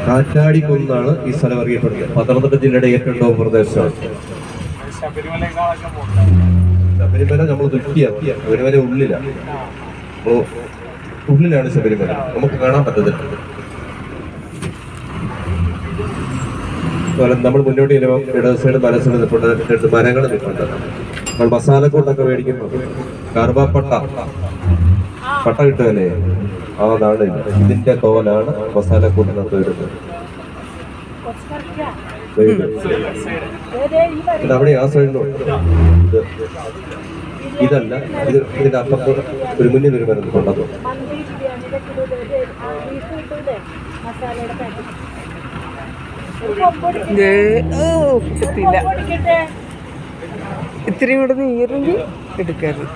കാറ്റാടിക്കുന്നാണ് ഈ സ്ഥലം അറിയപ്പെടുന്നത്. പത്തനംതിട്ട ജില്ലയുടെ ഏറ്റവും ടോപ്പ് പ്രദേശമാണ്. ശബരിമല നമ്മൾ ദുഃഖിയാണ്. ശബരിമല ഉള്ളിലാണ്, ഉള്ളിലാണ് ശബരിമല, നമുക്ക് കാണാൻ പറ്റത്തില്ല. നമ്മൾ മുന്നോട്ട് ചെല്ലുമ്പോൾ ഇടത് സൈഡ് മനസ്സിൽ നിൽപ്പുണ്ട്, 2 മരങ്ങൾ നിൽപ്പുണ്ട്. നമ്മൾ മസാലക്കൂട്ടൊക്കെ മേടിക്കുമ്പോൾ കറുവപ്പട്ട പട്ട കിട്ടുകയല്ലേ, അതാണ് ഇതിന്റെ തോലാണ് മസാലക്കൂട്ടിനകത്ത് വരുന്നത്. അവിടെ ആ സൈഡിലുണ്ട്. ഇതല്ല, ഇതിന്റെ അപ്പുറത്ത് ഒരു മുന്നിൽ ഒരു മരം കൊണ്ടു. ഇത്രയും കൂടെ നീരെങ്കിൽ എടുക്കരുത്.